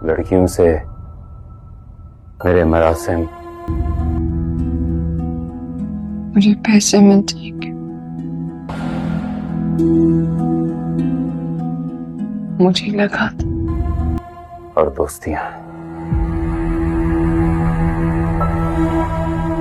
لڑکیوں سے میرے مراسم مجھے پیسے ملتے ہیں کہ مجھے لگا تھا اور دوستیاں.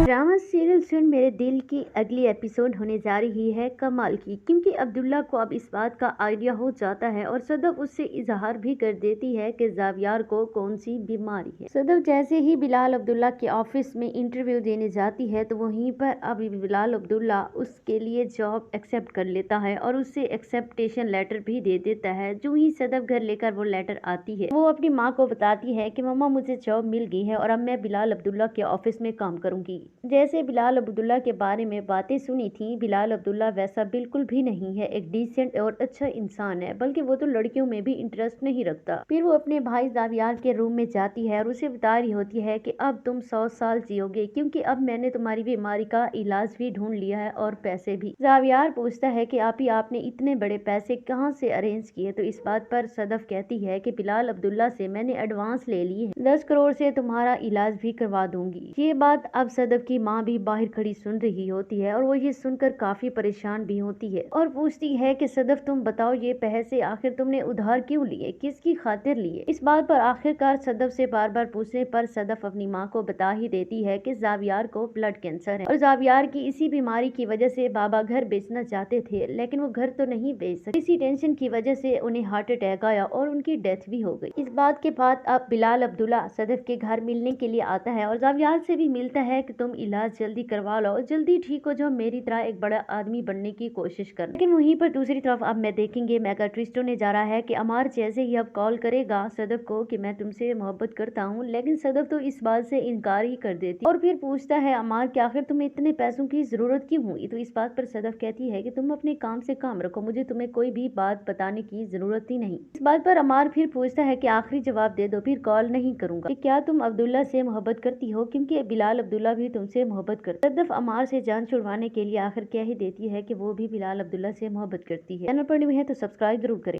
ڈرامہ سیریل سن میرے دل کی اگلی ایپیسوڈ ہونے جا رہی ہے کمال کی، کیونکہ عبداللہ کو اب اس بات کا آئیڈیا ہو جاتا ہے اور صدف اس سے اظہار بھی کر دیتی ہے کہ زاویار کو کون سی بیماری ہے. صدف جیسے ہی بلال عبداللہ کے آفس میں انٹرویو دینے جاتی ہے تو وہیں پر اب بلال عبداللہ اس کے لیے جاب ایکسپٹ کر لیتا ہے اور اس سے ایکسپٹیشن لیٹر بھی دے دیتا ہے. جو ہی صدف گھر لے کر وہ لیٹر آتی ہے وہ اپنی ماں کو بتاتی ہے کہ مما مجھے جاب مل گئی ہے اور اب میں بلال عبداللہ کے آفس میں کام کروں گی. جیسے بلال عبداللہ کے بارے میں باتیں سنی تھیں، بلال عبداللہ ویسا بالکل بھی نہیں ہے، ایک ڈیسنٹ اور اچھا انسان ہے، بلکہ وہ تو لڑکیوں میں بھی انٹرسٹ نہیں رکھتا. پھر وہ اپنے بھائی زاویار کے روم میں جاتی ہے اور اسے بتا رہی ہوتی ہے کہ اب تم 100 سال جیو گے کیونکہ اب میں نے تمہاری بیماری کا علاج بھی ڈھونڈ لیا ہے اور پیسے بھی. زاویار پوچھتا ہے کہ آپ نے اتنے بڑے پیسے کہاں سے ارینج کیے؟ تو اس بات پر صدف کہتی ہے کہ بلال عبداللہ سے میں نے ایڈوانس لے لی ہے، 10 کروڑ سے تمہارا علاج بھی کروا دوں گی. یہ بات اب صدف کی ماں بھی باہر کھڑی سن رہی ہوتی ہے اور وہ یہ سن کر کافی پریشان بھی ہوتی ہے اور پوچھتی ہے کہ صدف تم بتاؤ یہ پیسے آخر تم نے ادھار کیوں لیے، کس کی خاطر لیے؟ اس بات پر آخر کار صدف سے بار بار پوچھنے پر صدف اپنی ماں کو بتا ہی دیتی ہے کہ زاویار کو بلڈ کینسر ہے اور زاویار کی اسی بیماری کی وجہ سے بابا گھر بیچنا چاہتے تھے لیکن وہ گھر تو نہیں بیچ سکے. اسی ٹینشن کی وجہ سے انہیں ہارٹ اٹیک آیا اور ان کی ڈیتھ بھی ہو گئی. اس بات کے بعد اب بلال عبداللہ صدف کے گھر ملنے کے لیے آتا ہے اور زاویار سے بھی ملتا ہے کہ تم علاج جلدی کروا لو، جلدی ٹھیک ہو جاؤ، میری طرح ایک بڑا آدمی بننے کی کوشش کرنا. لیکن وہیں پر دوسری طرف اب میں دیکھیں گے میگا ٹویسٹ ہونے جا رہا ہے کہ عمار جیسے ہی اب کال کرے گا صدف کو کہ میں تم سے محبت کرتا ہوں، لیکن صدف تو اس بات سے انکار ہی کر دیتی اور پھر پوچھتا ہے عمار کہ آخر تمہیں اتنے پیسوں کی ضرورت کیوں ہوئی؟ تو اس بات پر صدف کہتی ہے کہ تم اپنے کام سے کام رکھو، مجھے تمہیں کوئی بھی بات بتانے کی ضرورت ہی نہیں. اس بات پر عمار پھر پوچھتا ہے کہ آخری جواب دے دو پھر کال نہیں کروں گا کہ کیا تم عبداللہ سے محبت کرتی ہو، کیونکہ بلال عبداللہ بھی تم سے محبت کرتا. صدف عمار سے جان چھڑوانے کے لیے آخر کہہ ہی دیتی ہے کہ وہ بھی بلال عبداللہ سے محبت کرتی ہے. چینل پر نئے ہیں تو سبسکرائب ضرور کریں.